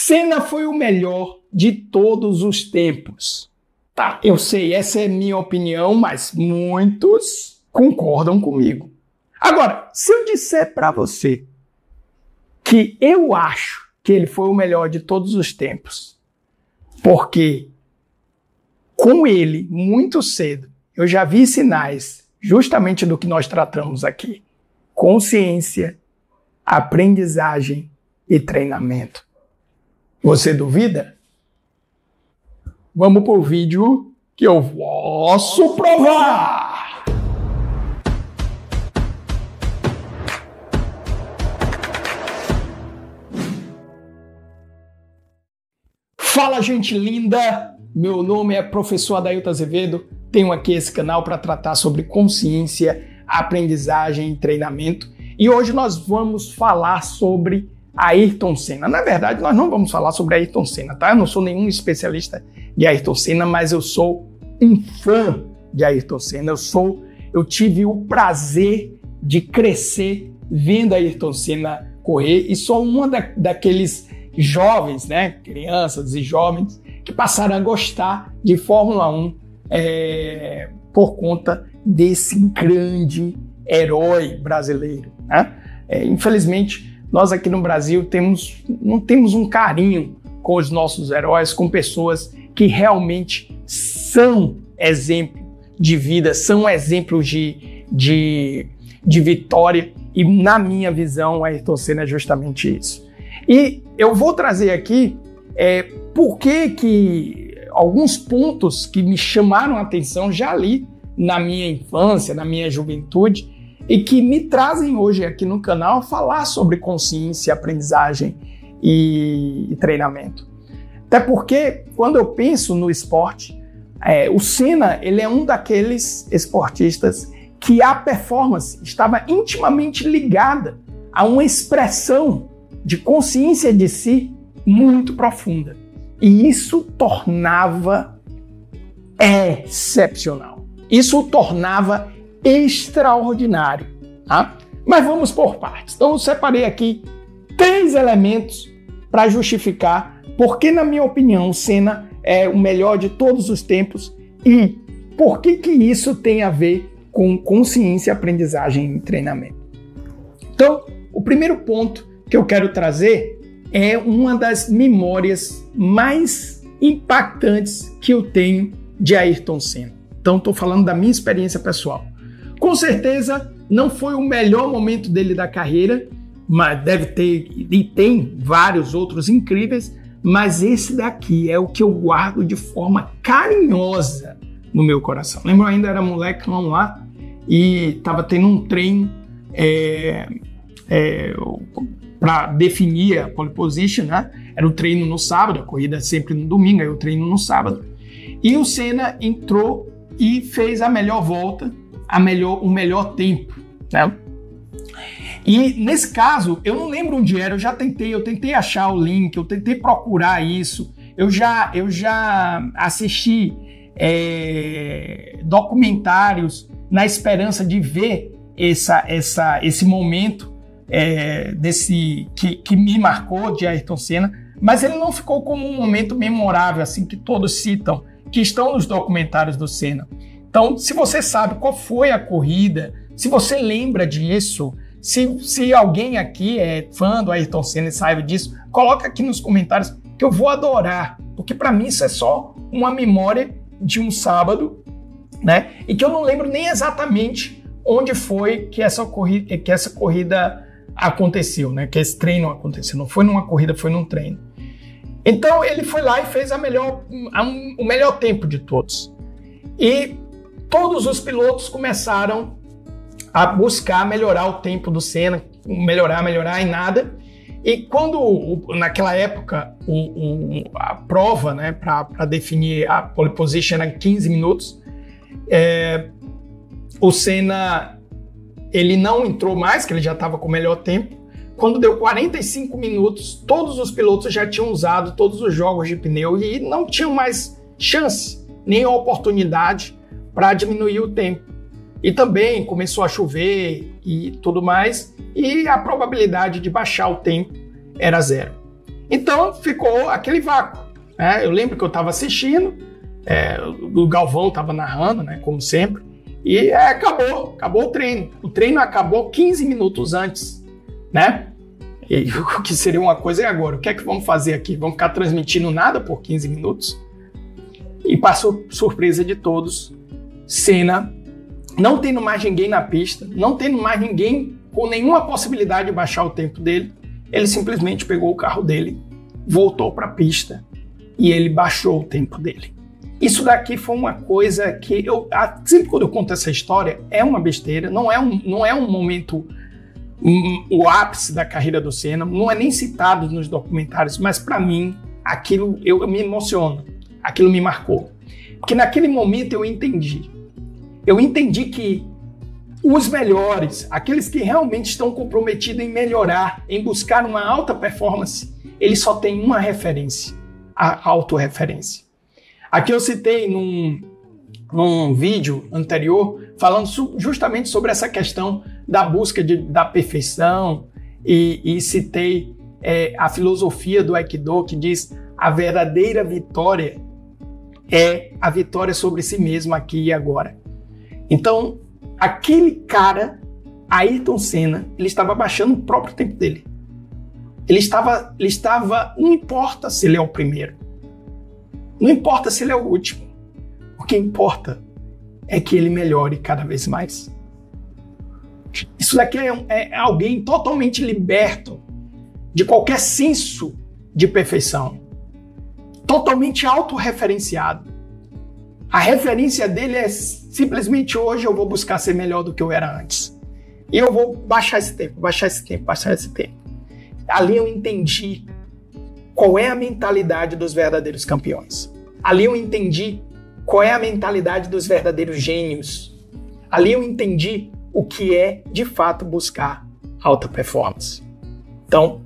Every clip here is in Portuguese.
Senna foi o melhor de todos os tempos. Tá, eu sei, essa é minha opinião, mas muitos concordam comigo. Agora, se eu disser para você que eu acho que ele foi o melhor de todos os tempos, porque com ele, muito cedo, eu já vi sinais justamente do que nós tratamos aqui: consciência, aprendizagem e treinamento. Você duvida? Vamos pro vídeo que eu posso provar! Fala, gente linda! Meu nome é professor Adailton Azevedo. Tenho aqui esse canal para tratar sobre consciência, aprendizagem e treinamento. E hoje nós vamos falar sobre Ayrton Senna. Na verdade, nós não vamos falar sobre Ayrton Senna, tá? Eu não sou nenhum especialista de Ayrton Senna, mas eu sou um fã de Ayrton Senna. Eu tive o prazer de crescer vendo Ayrton Senna correr e sou uma daqueles jovens, né? Crianças e jovens que passaram a gostar de Fórmula 1 por conta desse grande herói brasileiro, né? Infelizmente, nós aqui no Brasil não temos um carinho com os nossos heróis, com pessoas que realmente são exemplo de vida, são exemplos de vitória, e na minha visão, Ayrton Senna é justamente isso. E eu vou trazer aqui por que alguns pontos que me chamaram a atenção já ali na minha infância, na minha juventude, e que me trazem hoje aqui no canal falar sobre consciência, aprendizagem e treinamento. Até porque, quando eu penso no esporte, o Senna ele é um daqueles esportistas que a performance estava intimamente ligada a uma expressão de consciência de si muito profunda. E isso tornava excepcional. Isso o tornava extraordinário, tá? Mas vamos por partes. Então eu separei aqui 3 elementos para justificar porque, na minha opinião, o Senna é o melhor de todos os tempos e por que isso tem a ver com consciência, aprendizagem e treinamento. Então, o primeiro ponto que eu quero trazer é uma das memórias mais impactantes que eu tenho de Ayrton Senna. Então, estou falando da minha experiência pessoal. Com certeza, não foi o melhor momento dele da carreira, mas deve ter, e tem vários outros incríveis, mas esse daqui é o que eu guardo de forma carinhosa no meu coração. Lembro, eu ainda era molecão lá e estava tendo um treino para definir a pole position, né? Era o treino no sábado, a corrida sempre no domingo, aí o treino no sábado. E o Senna entrou e fez a melhor volta, o melhor tempo, né? E nesse caso, eu não lembro onde era, eu tentei achar o link, eu tentei procurar isso, eu já assisti documentários na esperança de ver esse momento que me marcou de Ayrton Senna, mas ele não ficou como um momento memorável, assim, que todos citam, que estão nos documentários do Senna. Então, se você sabe qual foi a corrida, se você lembra disso, se alguém aqui é fã do Ayrton Senna e sabe disso, coloca aqui nos comentários que eu vou adorar, porque para mim isso é só uma memória de um sábado, né? E que eu não lembro nem exatamente onde foi que essa corrida aconteceu, né? Que esse treino aconteceu. Não foi numa corrida, foi num treino. Então ele foi lá e fez o melhor tempo de todos. E todos os pilotos começaram a buscar melhorar o tempo do Senna, melhorar e nada. E quando, naquela época, a prova, né, para definir a pole position era 15 minutos, o Senna ele não entrou mais, que ele já estava com o melhor tempo. Quando deu 45 minutos, todos os pilotos já tinham usado todos os jogos de pneu e não tinham mais chance, nem oportunidade para diminuir o tempo. E também começou a chover e tudo mais, e a probabilidade de baixar o tempo era 0. Então ficou aquele vácuo. Né? Eu lembro que eu estava assistindo, o Galvão estava narrando, né, como sempre, e acabou o treino. O treino acabou 15 minutos antes, né? E o que seria uma coisa é agora. O que é que vamos fazer aqui? Vamos ficar transmitindo nada por 15 minutos? E passou surpresa de todos, Senna, não tendo mais ninguém na pista, não tendo mais ninguém com nenhuma possibilidade de baixar o tempo dele, ele simplesmente pegou o carro dele, voltou para a pista e ele baixou o tempo dele. Isso daqui foi uma coisa que sempre quando eu conto essa história, é uma besteira, não é um momento, o ápice da carreira do Senna, não é nem citado nos documentários, mas para mim, aquilo eu me emociono, aquilo me marcou. Porque naquele momento eu entendi que os melhores, aqueles que realmente estão comprometidos em melhorar, em buscar uma alta performance, eles só têm uma referência, a autorreferência. Aqui eu citei num vídeo anterior, falando justamente sobre essa questão da busca da perfeição, e citei a filosofia do Aikido, que diz a verdadeira vitória é a vitória sobre si mesmo aqui e agora. Então, aquele cara, Ayrton Senna, ele estava baixando o próprio tempo dele. Ele estava, não importa se ele é o primeiro, não importa se ele é o último, o que importa é que ele melhore cada vez mais. Isso daqui é alguém totalmente liberto de qualquer senso de perfeição, totalmente autorreferenciado. A referência dele é simplesmente hoje eu vou buscar ser melhor do que eu era antes. E eu vou baixar esse tempo. Ali eu entendi qual é a mentalidade dos verdadeiros campeões. Ali eu entendi qual é a mentalidade dos verdadeiros gênios. Ali eu entendi o que é, de fato, buscar alta performance. Então,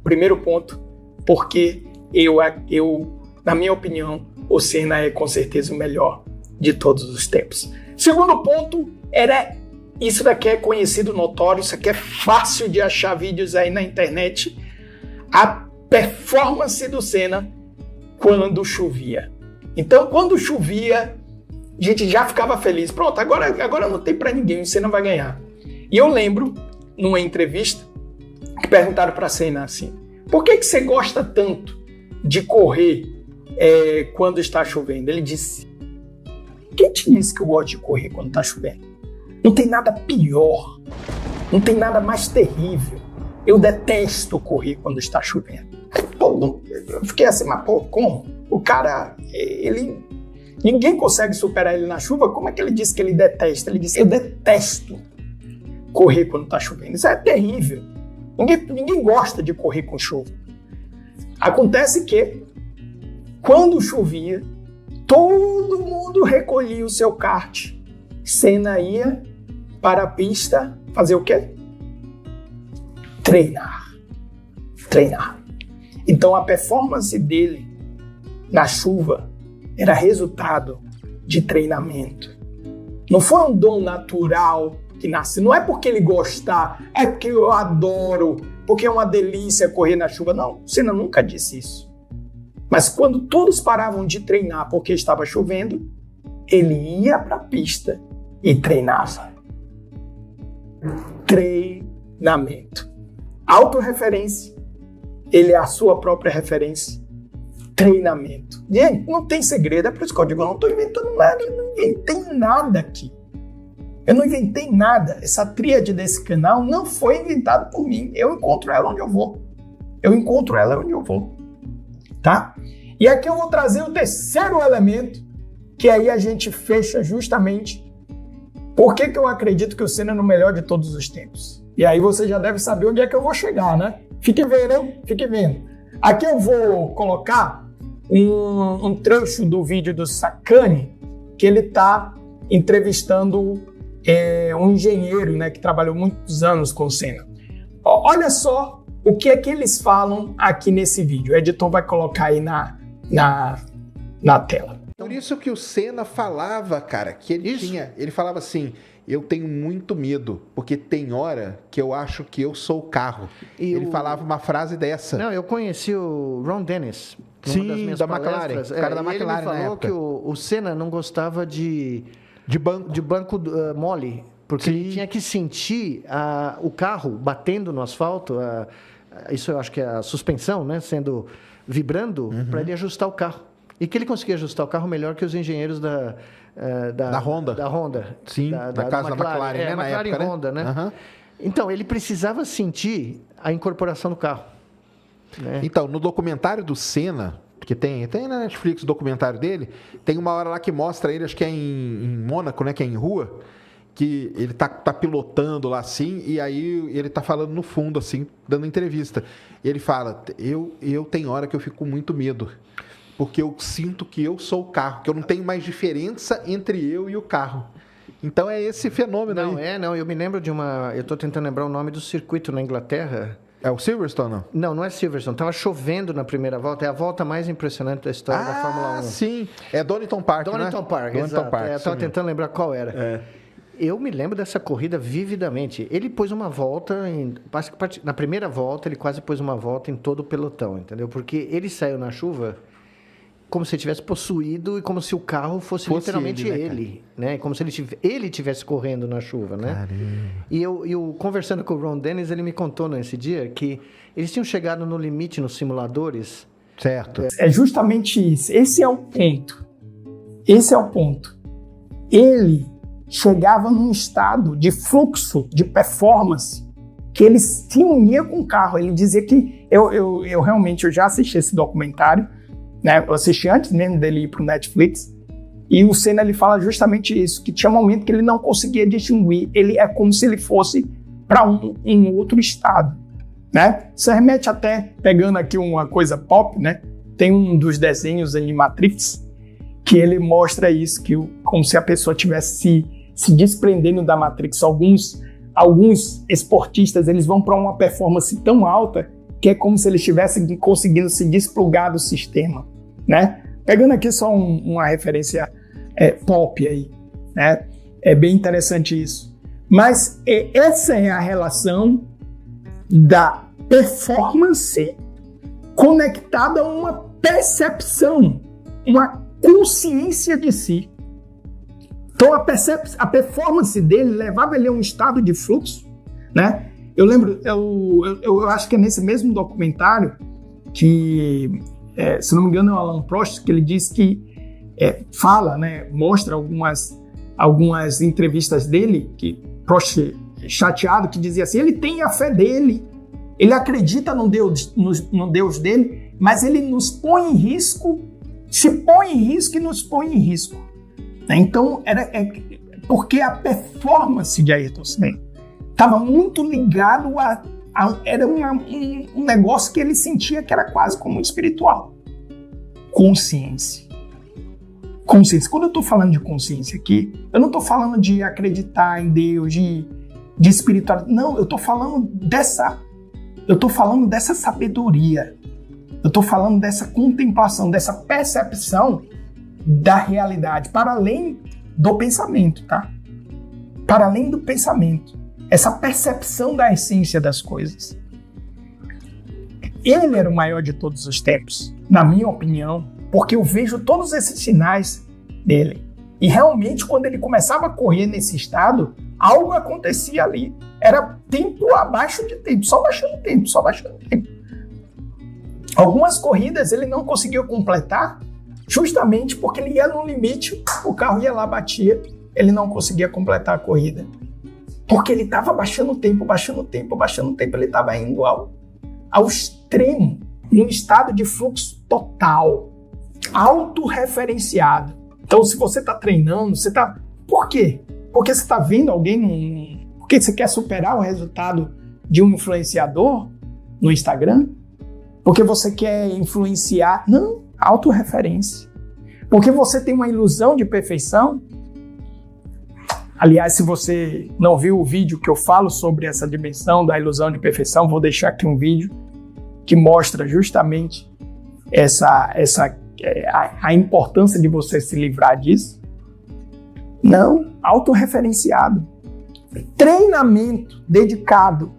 primeiro ponto, porque na minha opinião, o Senna é com certeza o melhor de todos os tempos. Segundo ponto, isso daqui é conhecido, notório, isso aqui é fácil de achar vídeos aí na internet, a performance do Senna quando chovia. Então, quando chovia, a gente já ficava feliz. Pronto, agora não tem para ninguém, o Senna vai ganhar. E eu lembro, numa entrevista, que perguntaram para Senna assim, por que você gosta tanto de correr quando está chovendo? Ele disse, quem te disse que eu gosto de correr quando está chovendo? Não tem nada pior, não tem nada mais terrível. Eu detesto correr quando está chovendo. Eu fiquei assim, mas como? O cara, ninguém consegue superar ele na chuva, como é que ele disse que ele detesta? Ele disse, eu detesto correr quando está chovendo. Isso é terrível. Ninguém gosta de correr com chuva. Acontece que, quando chovia, todo mundo recolhia o seu kart. Senna ia para a pista fazer o quê? Treinar. Então a performance dele na chuva era resultado de treinamento. Não foi um dom natural que nasce. Não é porque ele gostar, é porque eu adoro, porque é uma delícia correr na chuva. Não, Senna nunca disse isso. Mas quando todos paravam de treinar porque estava chovendo, ele ia para a pista e treinava. Treinamento. Autorreferência. Ele é a sua própria referência. Treinamento. Gente, não tem segredo. É por isso que eu digo, eu não estou inventando nada. Eu não inventei nada aqui. Eu não inventei nada. Essa tríade desse canal não foi inventada por mim. Eu encontro ela onde eu vou. Tá? E aqui eu vou trazer o terceiro elemento, que aí a gente fecha justamente por que eu acredito que o Senna é o melhor de todos os tempos. E aí você já deve saber onde é que eu vou chegar, né? Fique vendo. Aqui eu vou colocar um trecho do vídeo do Saccani, que ele está entrevistando um engenheiro, né, que trabalhou muitos anos com o Senna. Olha só o que é que eles falam aqui nesse vídeo. O editor vai colocar aí na tela. Por isso que o Senna falava, cara, que ele falava assim, eu tenho muito medo, porque tem hora que eu acho que eu sou o carro. E ele falava uma frase dessa. Não, eu conheci o Ron Dennis. Sim, da McLaren. O cara da McLaren ele me falou que o Senna não gostava de banco mole, porque ele tinha que sentir o carro batendo no asfalto, isso eu acho que é a suspensão, né, vibrando, para ele ajustar o carro. E que ele conseguia ajustar o carro melhor que os engenheiros da Honda. Da Honda. Sim, da casa da McLaren, né, na McLaren época, Honda, né? Uhum. Então, ele precisava sentir a incorporação do carro. Né? Então, no documentário do Senna, que tem na Netflix o documentário dele, tem uma hora lá que mostra ele, acho que é em Mônaco, né, que é em rua, que ele tá pilotando lá assim, e aí ele tá falando no fundo, assim, dando entrevista. E ele fala, eu tenho hora que eu fico com muito medo, porque eu sinto que eu sou o carro, que eu não tenho mais diferença entre eu e o carro. Então é esse fenômeno aí. Eu me lembro eu tô tentando lembrar o nome do circuito na Inglaterra. É o Silverstone, não? Não é Silverstone. Tava chovendo na primeira volta. É a volta mais impressionante da história da Fórmula 1. Ah, sim. É Donington Park, Donington Park, exato. Eu tava tentando lembrar qual era. Eu me lembro dessa corrida vividamente. Ele pôs uma volta, na primeira volta, ele quase pôs uma volta em todo o pelotão, entendeu? Porque ele saiu na chuva como se ele tivesse possuído e como se o carro fosse literalmente ele, né? Como se ele tivesse correndo na chuva, né? Caramba. E eu conversando com o Ron Dennis, ele me contou nesse dia que eles tinham chegado no limite nos simuladores. Certo. É justamente isso. Esse é o ponto. Ele chegava num estado de fluxo, de performance, que ele se unia com o carro. Ele dizia que... Eu realmente já assisti esse documentário, né? Eu assisti antes mesmo dele ir para o Netflix, e o Senna ele fala justamente isso, que tinha um momento que ele não conseguia distinguir, ele é como se ele fosse para um outro estado, né? Isso remete até, pegando aqui uma coisa pop, né? Tem um dos desenhos em Matrix que ele mostra isso, que como se a pessoa estivesse se desprendendo da Matrix. Alguns esportistas eles vão para uma performance tão alta que é como se eles estivessem conseguindo se desplugar do sistema, né? Pegando aqui só uma referência pop aí, né? É bem interessante isso. Mas essa é a relação da performance conectada a uma percepção, uma consciência de si. Então a performance dele levava ele a um estado de fluxo, né? Eu lembro, eu acho que é nesse mesmo documentário que, se não me engano, é o Alan Prost, que ele diz que fala, né, mostra algumas entrevistas dele, que Prost chateado, que dizia assim, ele tem a fé dele, ele acredita no Deus dele, mas ele nos põe em risco, se põe em risco e nos põe em risco. Então, porque a performance de Ayrton Senna estava muito ligado era um negócio que ele sentia que era quase como espiritual. Consciência. Quando eu estou falando de consciência aqui, eu não estou falando de acreditar em Deus, de espiritualidade. Não, eu estou falando dessa sabedoria. Eu estou falando dessa contemplação, dessa percepção da realidade, para além do pensamento, tá? Para além do pensamento. Essa percepção da essência das coisas. Ele era o maior de todos os tempos, na minha opinião, porque eu vejo todos esses sinais dele. E realmente, quando ele começava a correr nesse estado, algo acontecia ali. Era tempo abaixo de tempo, só baixando tempo. Algumas corridas ele não conseguiu completar, justamente porque ele ia no limite, o carro ia lá, batia, ele não conseguia completar a corrida. Porque ele estava baixando o tempo, ele estava indo ao extremo, em um estado de fluxo total, autorreferenciado. Então, se você está treinando, Por quê? Porque você está vendo alguém, porque você quer superar o resultado de um influenciador no Instagram? Porque você quer influenciar? Não, autorreferência. Porque você tem uma ilusão de perfeição? Aliás, se você não viu o vídeo que eu falo sobre essa dimensão da ilusão de perfeição, vou deixar aqui um vídeo que mostra justamente essa a importância de você se livrar disso? Não, autorreferenciado. Treinamento dedicado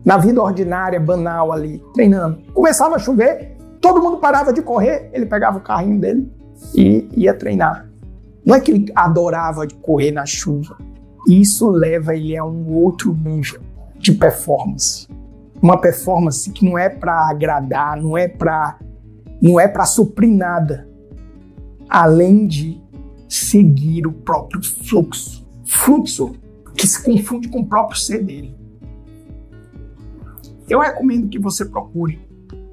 na vida ordinária, banal ali, treinando. Começava a chover, todo mundo parava de correr, ele pegava o carrinho dele e ia treinar. Não é que ele adorava de correr na chuva. Isso leva ele a um outro nível de performance. Uma performance que não é para agradar, não é para suprir nada, além de seguir o próprio fluxo. Fluxo que se confunde com o próprio ser dele. Eu recomendo que você procure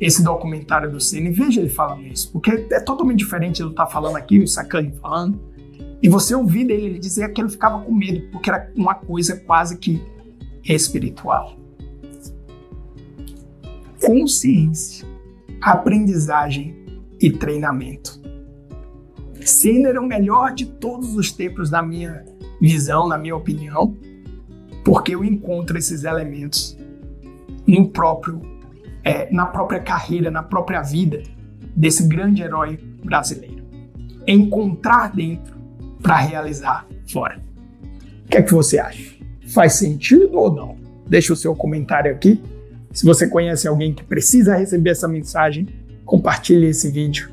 esse documentário do Senna e veja ele falando isso, porque é totalmente diferente de eu estar falando aqui, o Sacani falando, e você ouvir dele, ele dizer que ele ficava com medo, porque era uma coisa quase que espiritual. Consciência, aprendizagem e treinamento. Senna era o melhor de todos os tempos na minha visão, na minha opinião, porque eu encontro esses elementos na própria carreira, na própria vida desse grande herói brasileiro. Encontrar dentro para realizar fora. O que é que você acha? Faz sentido ou não? Deixa o seu comentário aqui. Se você conhece alguém que precisa receber essa mensagem, compartilhe esse vídeo.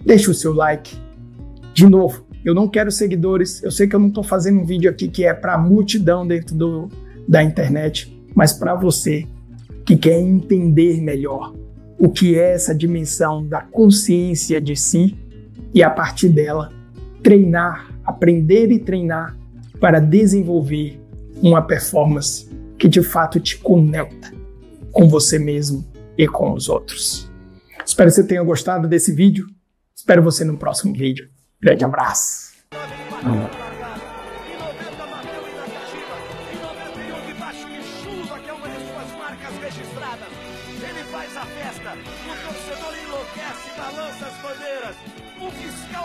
Deixa o seu like. De novo, eu não quero seguidores. Eu sei que eu não estou fazendo um vídeo aqui que é para multidão dentro da internet, mas para você que quer entender melhor o que é essa dimensão da consciência de si e, a partir dela, treinar, aprender e treinar para desenvolver uma performance que de fato te conecta com você mesmo e com os outros. Espero que você tenha gostado desse vídeo. Espero você no próximo vídeo. Grande abraço. Ele faz a festa, o torcedor enlouquece, balança as bandeiras, o fiscal